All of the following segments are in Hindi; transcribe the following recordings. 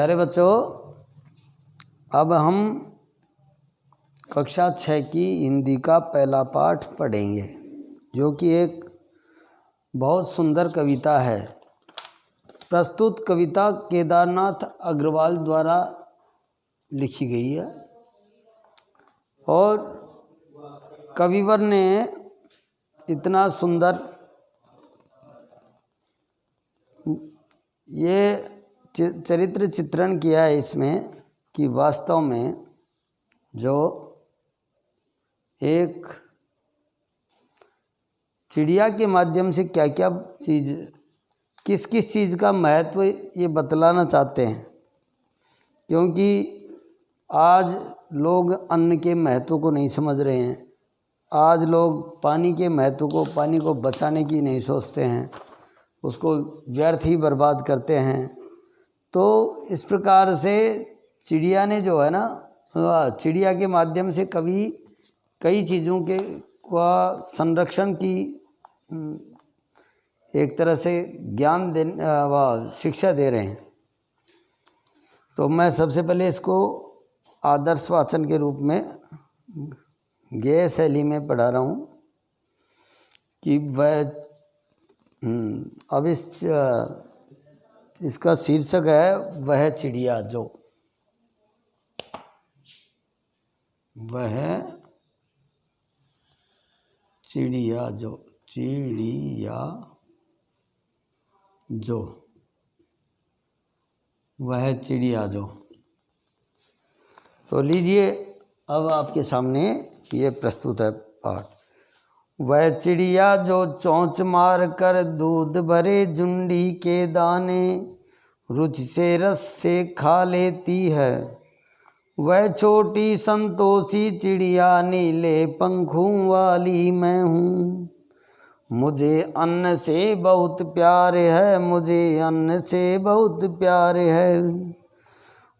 प्यारे बच्चों, अब हम कक्षा 6 की हिंदी का पहला पाठ पढ़ेंगे, जो कि एक बहुत सुंदर कविता है। प्रस्तुत कविता केदारनाथ अग्रवाल द्वारा लिखी गई है और कविवर ने इतना सुंदर ये चरित्र चित्रण किया है इसमें कि वास्तव में जो एक चिड़िया के माध्यम से क्या क्या चीज़, किस किस चीज़ का महत्व ये बतलाना चाहते हैं। क्योंकि आज लोग अन्न के महत्व को नहीं समझ रहे हैं, आज लोग पानी के महत्व को, पानी को बचाने की नहीं सोचते हैं, उसको व्यर्थ ही बर्बाद करते हैं। तो इस प्रकार से चिड़िया ने जो है ना, चिड़िया के माध्यम से कभी कई चीज़ों के का संरक्षण की एक तरह से ज्ञान दे शिक्षा दे रहे हैं। तो मैं सबसे पहले इसको आदर्श वाचन के रूप में गेय शैली में पढ़ा रहा हूँ कि वह अब इसका शीर्षक है वह चिड़िया जो। वह चिड़िया जो, चिड़िया जो, वह चिड़िया जो। तो लीजिए, अब आपके सामने ये प्रस्तुत है पाठ। वह चिड़िया जो चोंच मार कर दूध भरे जुंडी के दाने रुचि से रस से खा लेती है। वह छोटी संतोषी चिड़िया नीले पंखों वाली मैं हूँ। मुझे अन्न से बहुत प्यार है, मुझे अन्न से बहुत प्यार है।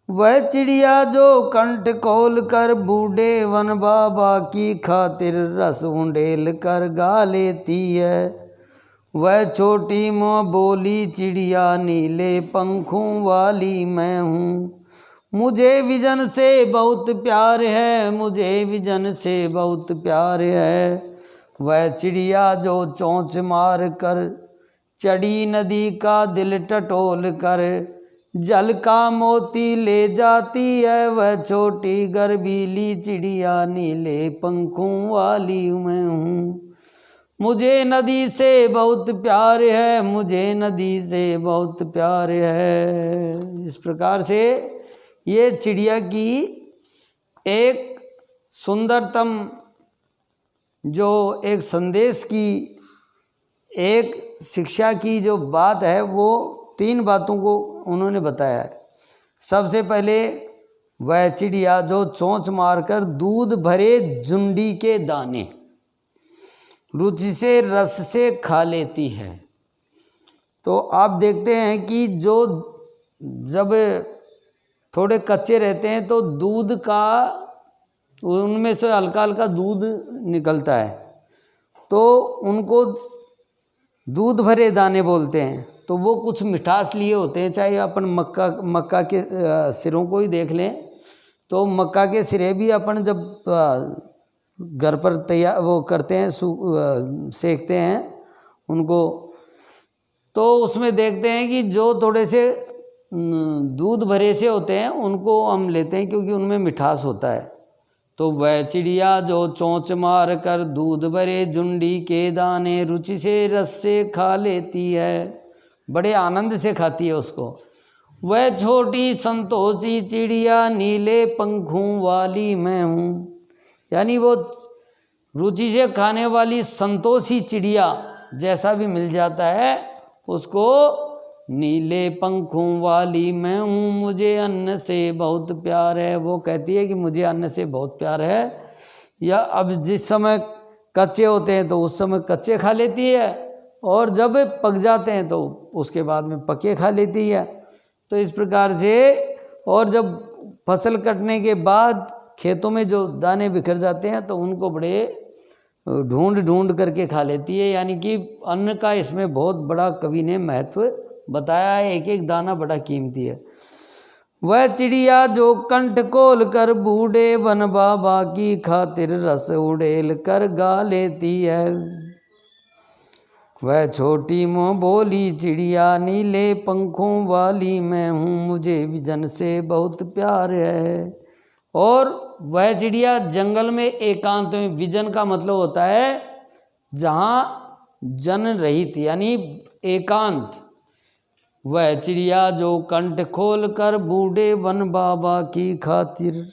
वह चिड़िया जो कंठ खोल कर बूढ़े वन बाबा की खातिर रस उंडेल कर गा लेती है। वह छोटी मों बोली चिड़िया नीले पंखों वाली मैं हूँ। मुझे विजन से बहुत प्यार है, मुझे विजन से बहुत प्यार है। वह चिड़िया जो चोंच मार कर चढ़ी नदी का दिल टटोल कर जल का मोती ले जाती है। वह छोटी गर्वीली चिड़िया नीले पंखों वाली मैं हूँ। मुझे नदी से बहुत प्यार है, मुझे नदी से बहुत प्यार है। इस प्रकार से ये चिड़िया की एक सुंदरतम जो एक संदेश की, एक शिक्षा की जो बात है, वो 3 बातों को उन्होंने बताया है। सबसे पहले वह चिड़िया जो चोंच मारकर दूध भरे जुंडी के दाने रुचि से रस से खा लेती है। तो आप देखते हैं कि जो जब थोड़े कच्चे रहते हैं तो दूध का, उनमें से हल्का हल्का दूध निकलता है, तो उनको दूध भरे दाने बोलते हैं। तो वो कुछ मिठास लिए होते हैं। चाहे अपन मक्का के सिरों को ही देख लें, तो मक्का के सिरे भी अपन जब घर पर तैयार वो करते हैं, सेकते हैं उनको, तो उसमें देखते हैं कि जो थोड़े से दूध भरे से होते हैं उनको हम लेते हैं, क्योंकि उनमें मिठास होता है। तो वह चिड़िया जो चोंच मार कर दूध भरे जुंडी के दाने रुचि से रस से खा लेती है, बड़े आनंद से खाती है उसको। वह छोटी संतोषी चिड़िया नीले पंखों वाली मैं हूँ। यानी वो रुचि से खाने वाली संतोषी चिड़िया जैसा भी मिल जाता है उसको नीले पंखों वाली मैं हूँ। मुझे अन्न से बहुत प्यार है। वो कहती है कि मुझे अन्न से बहुत प्यार है। या अब जिस समय कच्चे होते हैं तो उस समय कच्चे खा लेती है, और जब पक जाते हैं तो उसके बाद में पके खा लेती है। तो इस प्रकार से, और जब फसल कटने के बाद खेतों में जो दाने बिखर जाते हैं तो उनको बड़े ढूंढ ढूंढ करके खा लेती है। यानी कि अन्न का इसमें बहुत बड़ा कवि ने महत्व बताया है। एक एक दाना बड़ा कीमती है। वह चिड़िया जो कंठ खोल कर बूढ़े वन बाबा की खातिर रस उड़ेल कर गा लेती है। वह छोटी मोह बोली चिड़िया नीले पंखों वाली मैं हूँ, मुझे विजन से बहुत प्यार है। और वह चिड़िया जंगल में एकांत में, विजन का मतलब होता है जहाँ जन रहित यानी एकांत। वह चिड़िया जो कंठ खोल कर बूढ़े वन बाबा की खातिर,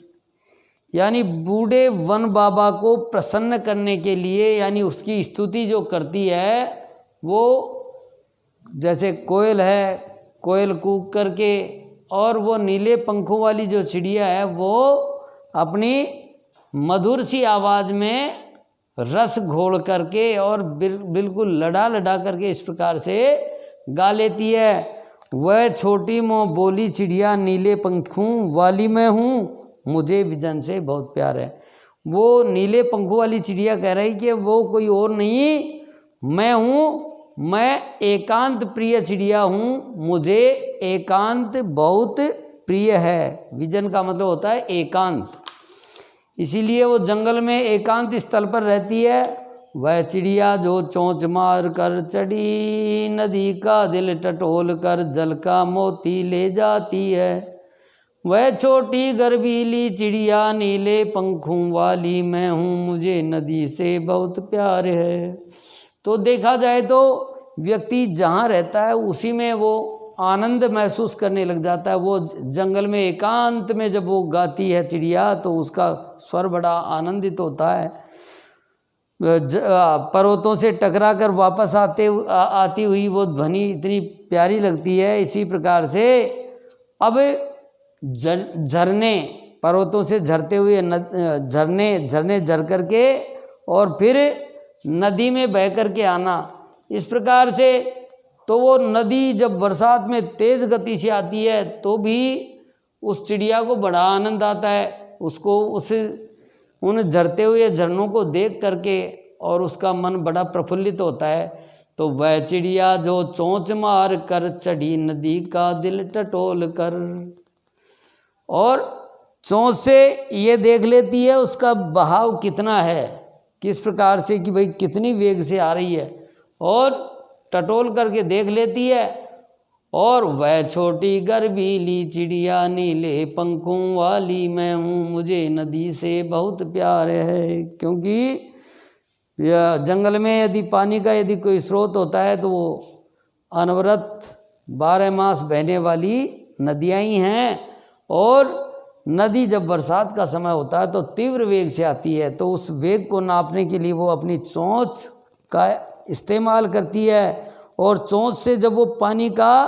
यानी बूढ़े वन बाबा को प्रसन्न करने के लिए, यानी उसकी स्तुति जो करती है वो, जैसे कोयल है, कोयल कूक करके, और वो नीले पंखों वाली जो चिड़िया है वो अपनी मधुर सी आवाज़ में रस घोल करके और बिल्कुल लड़ा लड़ा करके इस प्रकार से गा लेती है। वह छोटी मोह बोली चिड़िया नीले पंखों वाली मैं हूँ, मुझे विजन से बहुत प्यार है। वो नीले पंखों वाली चिड़िया कह रही कि वो कोई और नहीं, मैं हूँ, मैं एकांत प्रिय चिड़िया हूँ, मुझे एकांत बहुत प्रिय है। विजन का मतलब होता है एकांत, इसीलिए वो जंगल में एकांत स्थल पर रहती है। वह चिड़िया जो चोंच मार कर चढ़ी नदी का दिल टटोल कर जल का मोती ले जाती है। वह छोटी गर्वीली चिड़िया नीले पंखों वाली मैं हूँ, मुझे नदी से बहुत प्यार है। तो देखा जाए तो व्यक्ति जहाँ रहता है उसी में वो आनंद महसूस करने लग जाता है। वो जंगल में एकांत में जब वो गाती है चिड़िया तो उसका स्वर बड़ा आनंदित होता है। पर्वतों से टकरा कर वापस आती हुई वो ध्वनि इतनी प्यारी लगती है। इसी प्रकार से अब झरने, पर्वतों से झरते हुए झरने झर करके और फिर नदी में बह करके आना, इस प्रकार से। तो वो नदी जब बरसात में तेज़ गति से आती है तो भी उस चिड़िया को बड़ा आनंद आता है, उसको उन झरते हुए झरनों को देख करके, और उसका मन बड़ा प्रफुल्लित होता है। तो वह चिड़िया जो चोंच मार कर चढ़ी नदी का दिल टटोल कर, और चोंच से ये देख लेती है उसका बहाव कितना है, किस प्रकार से कि भाई कितनी वेग से आ रही है, और टटोल करके देख लेती है। और वह छोटी गर्वीली चिड़िया नीले पंखों वाली मैं हूँ, मुझे नदी से बहुत प्यार है। क्योंकि जंगल में यदि पानी का यदि कोई स्रोत होता है तो वो अनवरत 12 मास बहने वाली नदियाँ ही हैं। और नदी जब बरसात का समय होता है तो तीव्र वेग से आती है, तो उस वेग को नापने के लिए वो अपनी चोंच का इस्तेमाल करती है, और चोंच से जब वो पानी का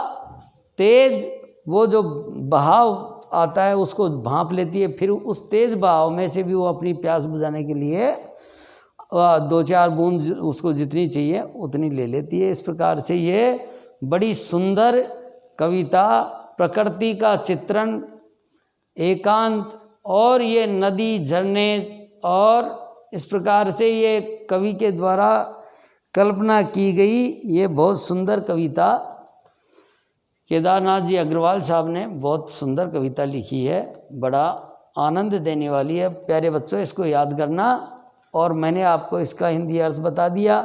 तेज वो जो बहाव आता है उसको भांप लेती है, फिर उस तेज बहाव में से भी वो अपनी प्यास बुझाने के लिए 2-4 बूंद उसको जितनी चाहिए उतनी ले लेती है। इस प्रकार से ये बड़ी सुंदर कविता, प्रकृति का चित्रण, एकांत, और ये नदी झरने, और इस प्रकार से ये कवि के द्वारा कल्पना की गई ये बहुत सुंदर कविता केदारनाथ जी अग्रवाल साहब ने बहुत सुंदर कविता लिखी है, बड़ा आनंद देने वाली है। प्यारे बच्चों, इसको याद करना, और मैंने आपको इसका हिंदी अर्थ बता दिया।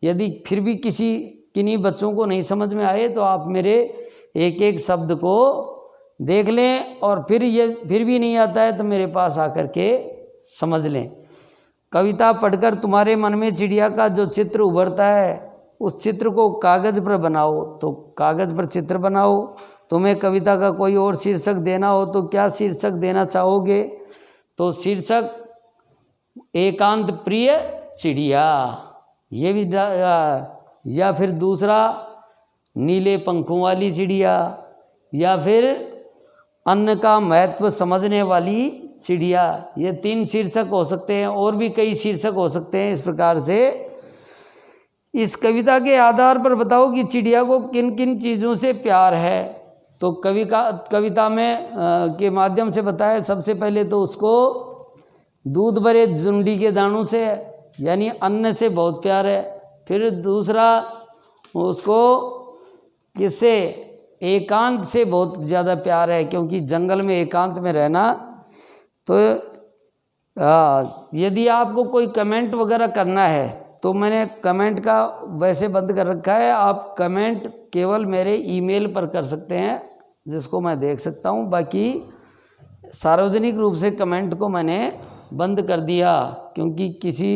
यदि फिर भी किन्हीं बच्चों को नहीं समझ में आए तो आप मेरे एक एक शब्द को देख लें, और फिर भी नहीं आता है तो मेरे पास आकर के समझ लें। कविता पढ़कर तुम्हारे मन में चिड़िया का जो चित्र उभरता है उस चित्र को कागज़ पर बनाओ, तो कागज़ पर चित्र बनाओ। तुम्हें कविता का कोई और शीर्षक देना हो तो क्या शीर्षक देना चाहोगे? तो शीर्षक एकांत प्रिय चिड़िया, ये भी, या फिर दूसरा नीले पंखों वाली चिड़िया, या फिर अन्न का महत्व समझने वाली चिड़िया। ये 3 शीर्षक हो सकते हैं, और भी कई शीर्षक हो सकते हैं। इस प्रकार से इस कविता के आधार पर बताओ कि चिड़िया को किन किन चीज़ों से प्यार है। तो कविता में के माध्यम से बताया, सबसे पहले तो उसको दूध भरे जुंडी के दानों से, यानी अन्न से बहुत प्यार है। फिर दूसरा उसको किससे, एकांत से बहुत ज़्यादा प्यार है, क्योंकि जंगल में एकांत में रहना। तो यदि आपको कोई कमेंट वगैरह करना है तो मैंने कमेंट का वैसे बंद कर रखा है, आप कमेंट केवल मेरे ईमेल पर कर सकते हैं, जिसको मैं देख सकता हूं। बाकी सार्वजनिक रूप से कमेंट को मैंने बंद कर दिया, क्योंकि किसी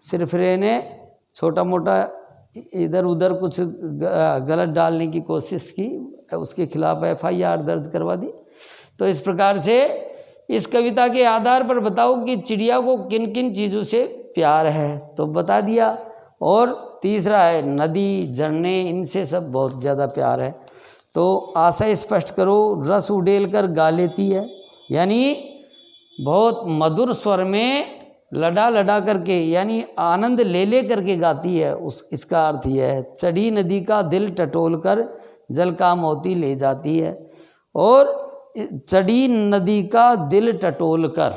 सिरफिरे ने छोटा मोटा इधर उधर कुछ गलत डालने की कोशिश की, उसके खिलाफ FIR दर्ज करवा दी। तो इस प्रकार से इस कविता के आधार पर बताओ कि चिड़िया को किन किन चीज़ों से प्यार है, तो बता दिया। और तीसरा है नदी, झरने, इनसे सब बहुत ज़्यादा प्यार है। तो आशय स्पष्ट करो, रस उड़ेल कर गा लेती है, यानी बहुत मधुर स्वर में लड़ा लड़ा करके, यानी आनंद ले ले करके गाती है। इसका अर्थ यह है, चढ़ी नदी का दिल टटोल कर जल का मोती ले जाती है। और चढ़ी नदी का दिल टटोल कर,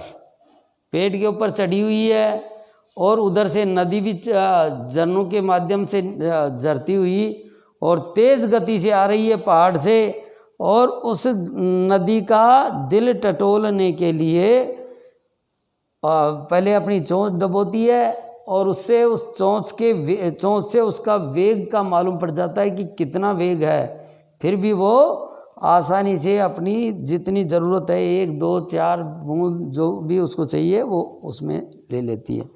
पेड़ के ऊपर चढ़ी हुई है और उधर से नदी भी झरनों के माध्यम से झरती हुई और तेज गति से आ रही है पहाड़ से, और उस नदी का दिल टटोलने के लिए पहले अपनी चोंच दबोती है, और उससे उस चोंच से उसका वेग का मालूम पड़ जाता है कि कितना वेग है। फिर भी वो आसानी से अपनी जितनी ज़रूरत है, 1 2 4 बूंद जो भी उसको चाहिए वो उसमें ले लेती है।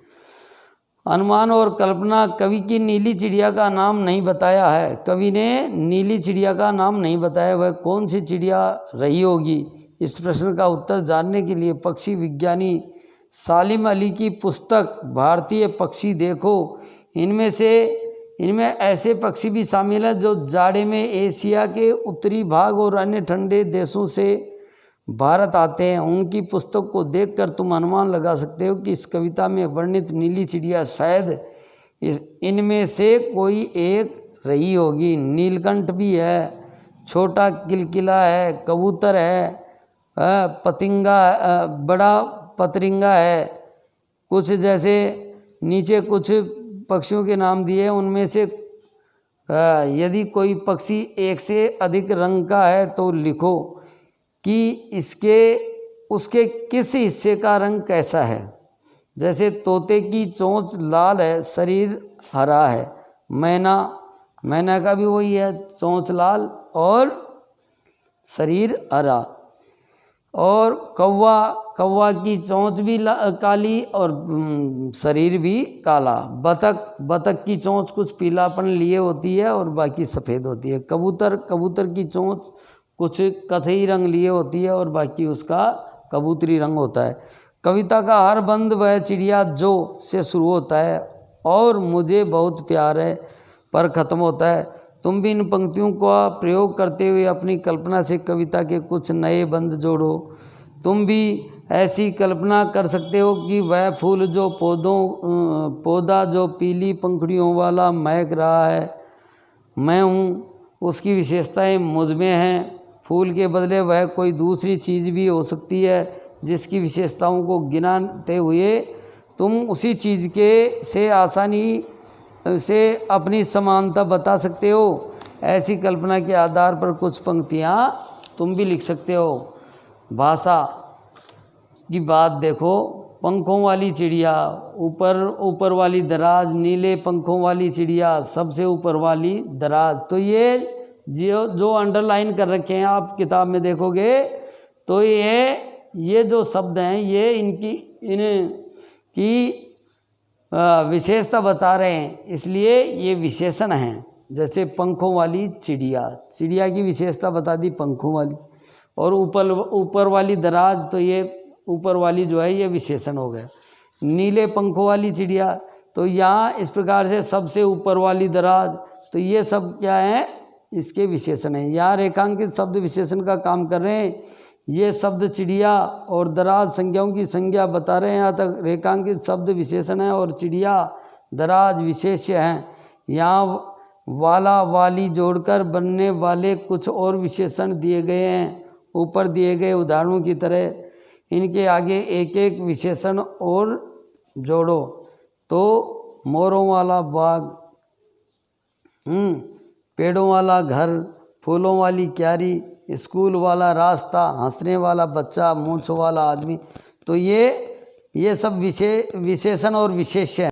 अनुमान और कल्पना, कवि की नीली चिड़िया का नाम नहीं बताया है। कवि ने नीली चिड़िया का नाम नहीं बताया, वह कौन सी चिड़िया रही होगी। इस प्रश्न का उत्तर जानने के लिए पक्षी विज्ञानी सालिम अली की पुस्तक भारतीय पक्षी देखो, इनमें ऐसे पक्षी भी शामिल हैं जो जाड़े में एशिया के उत्तरी भाग और अन्य ठंडे देशों से भारत आते हैं। उनकी पुस्तक को देखकर तुम अनुमान लगा सकते हो कि इस कविता में वर्णित नीली चिड़िया शायद इनमें से कोई एक रही होगी। नीलकंठ भी है, छोटा किलकिला है, कबूतर है, पतिंगा, बड़ा पतरिंगा है। कुछ जैसे नीचे कुछ पक्षियों के नाम दिए, उनमें से यदि कोई पक्षी एक से अधिक रंग का है तो लिखो कि उसके किस हिस्से का रंग कैसा है। जैसे तोते की चोंच लाल है, शरीर हरा है। मैना का भी वही है, चोंच लाल और शरीर हरा। और कौवा की चोंच भी काली और शरीर भी काला। बतख की चोंच कुछ पीलापन लिए होती है और बाकी सफ़ेद होती है। कबूतर की चोंच कुछ कथई रंग लिए होती है और बाकी उसका कबूतरी रंग होता है। कविता का हर बंद वह चिड़िया जो से शुरू होता है और मुझे बहुत प्यार है पर ख़त्म होता है। तुम भी इन पंक्तियों का प्रयोग करते हुए अपनी कल्पना से कविता के कुछ नए बंद जोड़ो। तुम भी ऐसी कल्पना कर सकते हो कि वह फूल जो पौधा जो पीली पंखुड़ियों वाला महक रहा है, मैं हूँ, उसकी विशेषताएं मुझ में हैं। फूल के बदले वह कोई दूसरी चीज़ भी हो सकती है जिसकी विशेषताओं को गिनाते हुए तुम उसी चीज़ के से आसानी से अपनी समानता बता सकते हो। ऐसी कल्पना के आधार पर कुछ पंक्तियाँ तुम भी लिख सकते हो। भाषा की बात देखो, पंखों वाली चिड़िया, ऊपर वाली दराज, नीले पंखों वाली चिड़िया, सबसे ऊपर वाली दराज। तो ये जो अंडरलाइन कर रखे हैं आप किताब में देखोगे तो ये जो शब्द हैं ये इनकी विशेषता बता रहे हैं, इसलिए ये विशेषण हैं। जैसे पंखों वाली चिड़िया की विशेषता बता दी पंखों वाली, और ऊपर वाली दराज, तो ये ऊपर वाली जो है ये विशेषण हो गया। नीले पंखों वाली चिड़िया, तो यहाँ इस प्रकार से सबसे ऊपर वाली दराज, तो ये सब क्या है, इसके विशेषण हैं। यहाँ रेखांकित शब्द विशेषण का काम कर रहे हैं। ये शब्द चिड़िया और दराज संज्ञाओं की संज्ञा बता रहे हैं। यहाँ तक रेखांकित शब्द विशेषण है और चिड़िया दराज विशेष्य हैं। यहाँ वाला वाली जोड़कर बनने वाले कुछ और विशेषण दिए गए हैं। ऊपर दिए गए उदाहरणों की तरह इनके आगे एक एक विशेषण और जोड़ो। तो मोरों वाला बाग, पेड़ों वाला घर, फूलों वाली क्यारी, स्कूल वाला रास्ता, हंसने वाला बच्चा, मूंछ वाला आदमी। तो ये सब विशेषण और विशेष्य हैं।